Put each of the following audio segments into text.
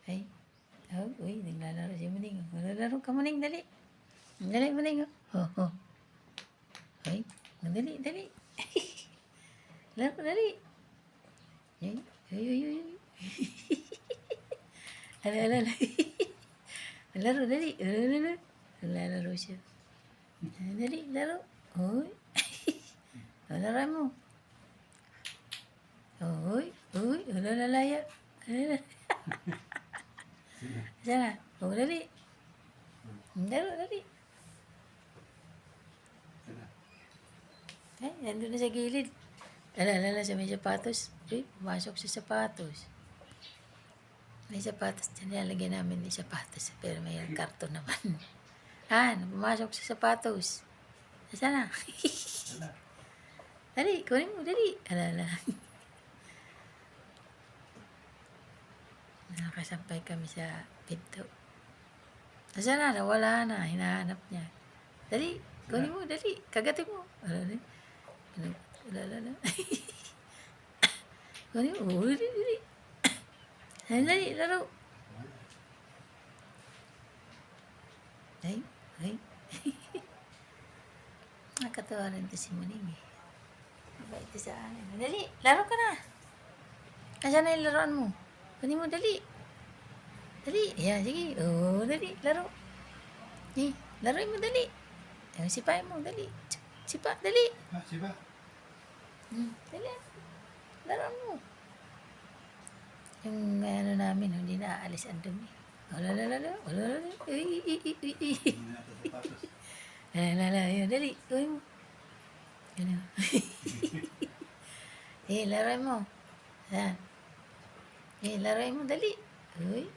Ay. Oh, uy, naglalaro si Muning. Lalaro ka, Muning, dali. Dali, Muning. Oh, oh. Ay, dali, dali. Laro, dali. Ay, ay, ay, ay. Ala, ala, ala. Laro, dali. Lalaro siya. Dali, laro. Uy. Laro mo. Uy, uy. Lalaya. Sana. Oh, dali. Laro, dali. Ay, nandun na sa gilid. Alala sa may sapatos. Uy, pumasok sa sapatos. May sapatos dyan. Nilalagyan namin ni sapatos. Pero may karton naman. Pumasok sa sapatos. Sana. Dali, kunin mo, dali. Alala. Nakasampay kami sa pinto. Nasaan na? Nawala na. Hinahanap niya. Dali, kunin mo, dali. Kagatin mo. Alala. Alala. Kunin mo, dali, dali. Dali, laro. Ay, ay. Nakatawa rin ito si Muning eh. Mabait ito sa akin. Dali, laro ka na. Asan na yung laruan mo? Kunin mo, dali. Dali. Ayan, sige. Oh, dali, laro. Eh, laruin mo, dali. Ayan, sipain mo, dali. Sipa, dali. Sipa. Dali. Laruan mo. Yung ano namin, hindi na aalis ang dumi. Olalala. Yun, dali. Uy mo. Ano? Laruin mo. Ayan. Laruin mo, dali. Uy.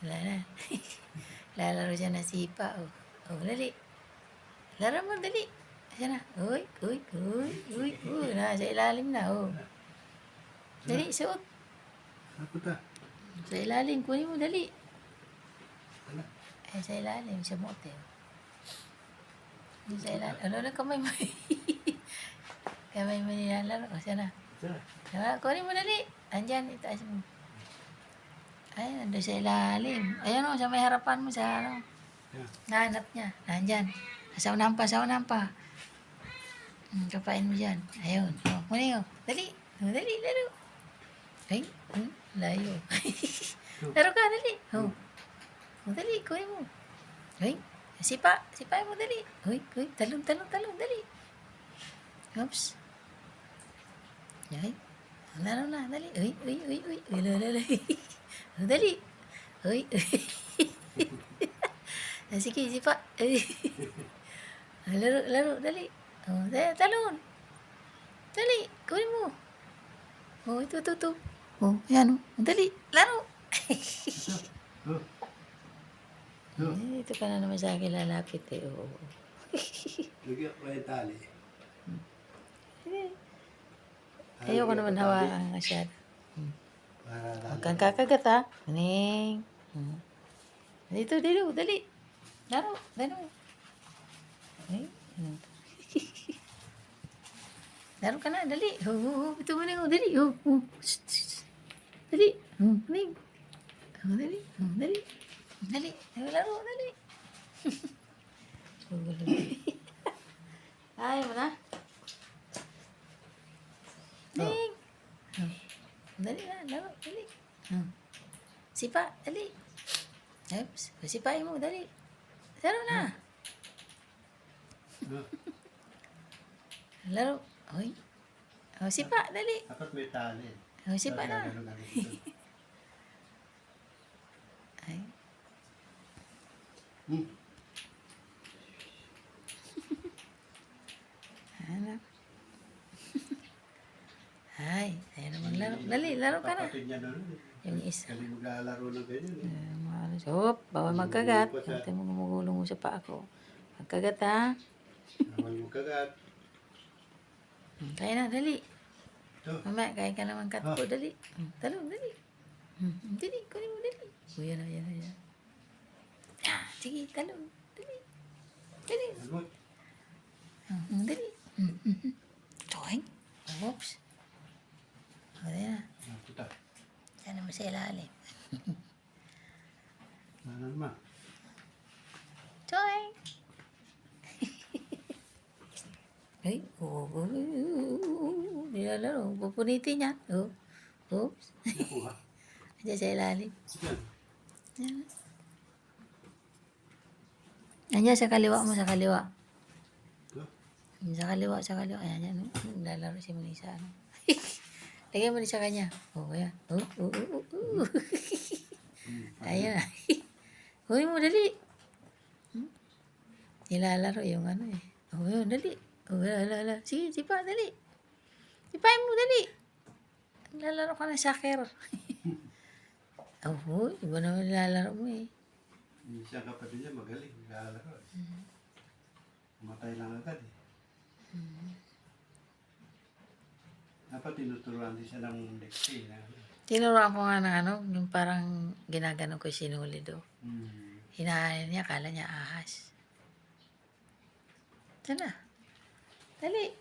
Wala na. Lalaro siya na sipa. Oh, dali. Laro mo, dali. Ayan na. Uy. Nasa ilalim na. Oh. Dali, suot. Sa ilalim, kunin mo, dali. Sa ilalim, sa motel. Sa ilalim. Ano na kamay mo? Kamay mo nilalaro. Sana. Kunin mo, dali. Andyan, itaas mo. Ay, nandun sa ilalim. Ayan o, sa may harapan mo, sa ano. Nahanap niya. Nandyan. Sa unampa. Kapain mo dyan. Ayun. Kunin mo. Dali. Dali, laro. Ay, layo. Laro ka, dali. Dali, kunin mo. Ay, sipain mo, dali. Uy, talong, dali. Oops. Ay, laro na, dali. Uy. Lalo. Dali. Uy. Sige, sipa. Laro, dali. Talon. Dali, kunin mo. Ito. Yan. Dali, laro. Ito ka na naman sa akin lalapit eh. Lagyan ko yung tali. Ayoko naman hawakan masyado. Huwag kang kakagat ha. Kuning. Dito, dali. Laro. Ay, ano to? Laro ka na, dali. Ito mo na, dali. Dali. Kuning. Dali. Laro, dali. Ay, mo na. Ding. Dali na, laro, dali. Sipa, dali. Oops, sipain mo, dali. Laro na. Laro. Oy. Sipa, dali. Dapat may tali. Sipa na. Ay. Hanap. Ay, tayo naman laro. Dali, laro ka na. Kapatid niya doon. Yung isa. Kali maglalaro na ganyan. Bawal magkagat. Huwag mo gumugulong mo sa paa ko. Magkagat ha. Bawal magkagat. Kaya na, dali. Ito. Mamaya, kaya ka naman kat ko. Dali. Talong, dali. Dali, kunin mo, dali. Yan. Sige, talong. Dali. Dali. Toing. Oops. Dali na. Puta. Yan naman sa ilalim. Ano naman? Choing! Ay, nilalaro. Pupunitin niya. Oops. Nakuha. Diyan sa ilalim. Yan. Yan. Andiyan sa kaliwa mo, sa kaliwa. Ito. Sa kaliwa, sa kaliwa. Ayan, yan. Lalaro si Munisa. Ano? Lagyan mo din sa kanya. Ayan. Ayan. Huwag mo, dali. Nilalaro yung ano eh. Yun, dali. Lala. Sige, sipa, dali. Sipain mo, dali. Lalaro ka ng soccer. Iba naman nilalaro mo eh. Yung siya kapatid niya magaling. Naglalaro eh. Matay lang agad eh. Dapat tinuturuan din siya ng leksi. Tinuruan ko nga ng ano, yung parang ginagano ko yung sinuli do. Hmm. Hinahanin niya, kala niya ahas. Ito na. Dali.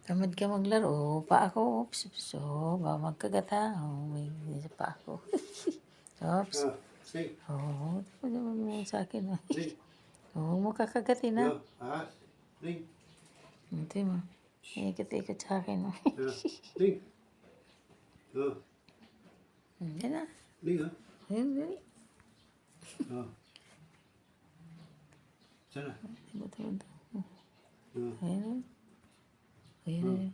Tamad ka maglaro. Pa ako. Oops. So, baka magkagat ha. May isa pa ako. Oops. Sing. Huwag mo sa akin. Sing. Huwag mo kakagatin ha. Yo. Ahas. Sing. Ito mo. Ikot-ikot sa akin. Sing. Yo. Yan na. Sing ha. Ayun, dali. Oh. Sana. Ito. Oh. Ayun. Ayun.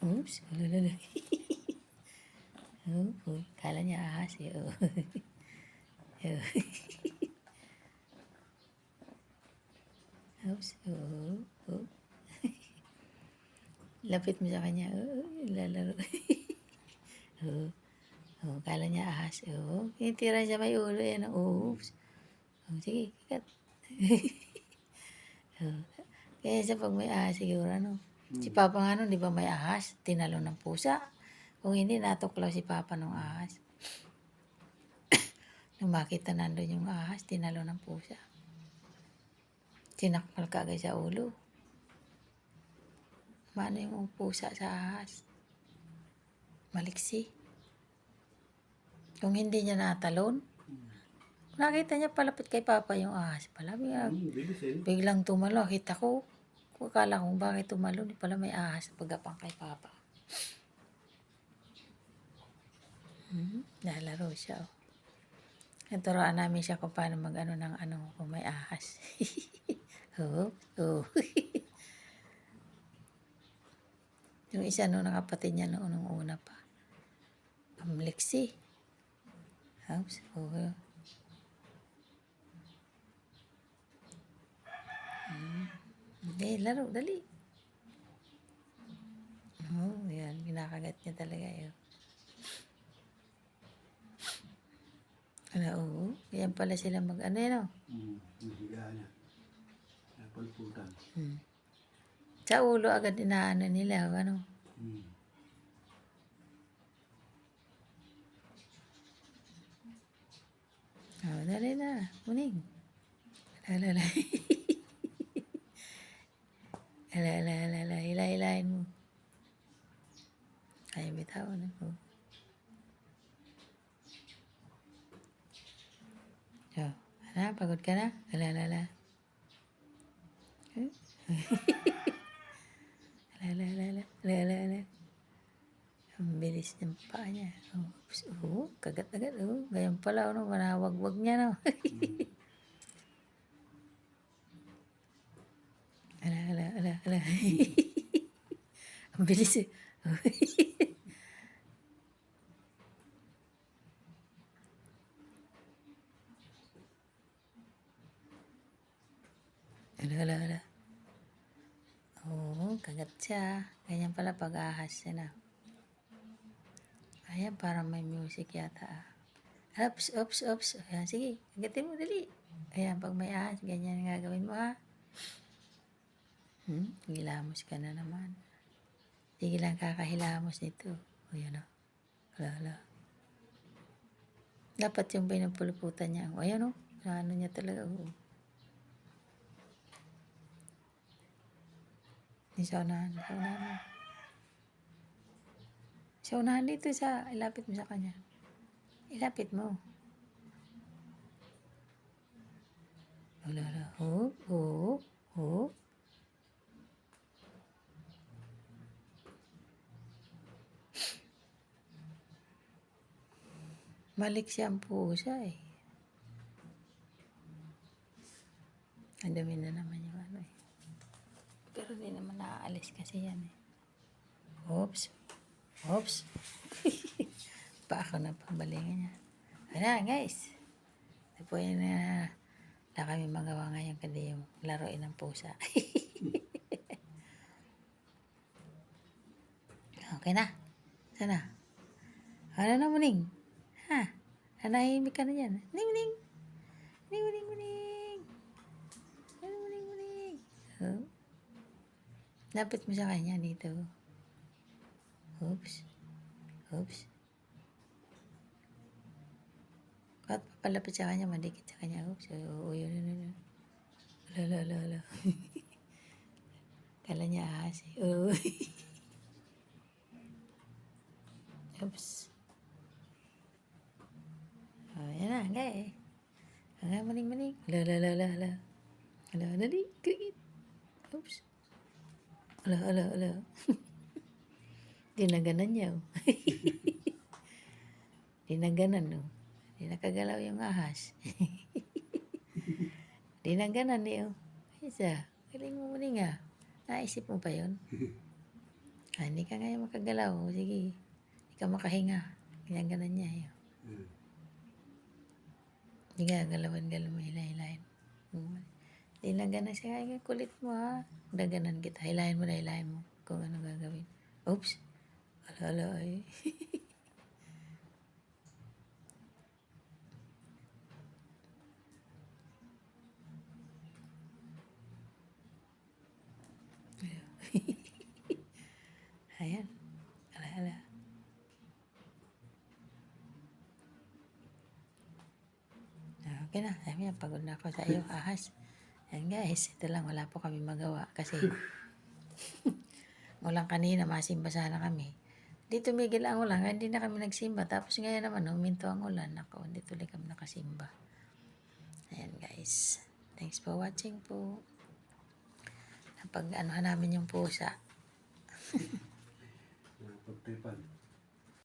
Oops. Lala. Kala niya ahas eh. Oops. Lapit mo sa kanya. Lalaro. Kala niya ahas. Tira siya may ulo. Yan. Oops. Sige, kikat. Kaya siya pag may ahas siguro ano. Si Papa nga nun, di ba may ahas? Tinalo ng pusa. Kung hindi, natuklaw si Papa ng ahas. Nung makita nandun yung ahas, tinalo ng pusa. Sinakmal ka agad sa ulo. Mano yung pusa sa ahas? Maliksi. Kung hindi niya natalon, nakita niya palapit kay Papa yung ahas. Pala, Bilis eh. biglang tumalo. Kita ko. Akala ko bakit tumalo. Di pala may ahas pagapang kay Papa. Lalaro siya. Naturoan namin siya kung paano mag-ano ng ano kung may ahas. Yung isa no, ng kapatid niya noon nung una pa. Amliksi. Oops. Hindi, laro, dali. Yan. Ginakagat niya talaga yun. Yan pala sila mag-ano yun, no? Higa niya. Pulputan. Sa ulo agad inaano nila, ano? Dali na. Muning. Lala. Hilahin mo. Ay, bitawan ako. So, pagod ka na? Lala. Ang bilis ng paa niya. Kagat agad. Ganyan pala, manawag-wag niya, no? Ala. Ang bilis eh. Ala. Kagat siya. Ganyan pala pag-ahas siya na. Ayan, parang may music yata. Oops. Ayan, sige. Kagatin mo, dali. Ayan, pag may ahas, ganyan ang gagawin mo, ha? Hilamos ka na naman. Sige lang kakahilamos nito. Ayan, o. Ala. Dapat yung pinapuluputan niya. Ayan, o. Ano niya talaga, Yung sa unahan. Sa unahan mo. Sa unahan dito sa, ilapit mo sa kanya. Ilapit mo. Wala. Hop, hop, hop. Malik siya ang pusa eh. Ang dami na naman yung ano eh. Pero di naman naaalis kasi yan eh. Oops. Oops. Pa ako na pambalingan niya. Ano guys. Ito po yun na kami magawa ngayon kundi yung laruin ng pusa. Okay na. Sana. Ano na muning? Ha? Nanahimik ka na dyan. Muning, muning. Muning, muning, muning. Muning, muning, muning. Oh. Lapit mo sa kanya dito. Oops. Oops. Kahit papalapit sa kanya, madikit sa kanya. Oops. Oo, yun. Ala. Kala niya ahas eh. Oo. Oops. Oh, yan na. Hanggang eh. Hanggang maning. Ala. Ala, dali. Krikit. Oops. Ala. Dinaganan niya. Oh. Dinaganan, no. Di nakagalaw yung ahas. Dinaganan eh, oh. Isa. Galing mo muli nga. Naisip mo pa yun? Hindi ka ngayon makagalaw. Oh. Sige. Hindi ka makahinga. Dinaganan niya eh. Hindi ka galawan mo. Hilahin. Dinaganan siya. Ay, kulit mo ha. Daganan kita. Hilahin mo. Kung ano gagawin. Oops. Ala ay. Ayan. Ala. Okay na. Sabi niya, pagod na ako sa iyo, ahas. Ayan guys, ito lang. Wala po kami magawa. Kasi, ulang kanina, masimba sana kami. Di tumigil ang ulan, hindi na kami nagsimba. Tapos ngayon naman, huminto ang ulan. Ako, hindi tuloy kami nakasimba. Ayan guys. Thanks for watching po. Napag-anuhan namin yung pusa. Pagtripan.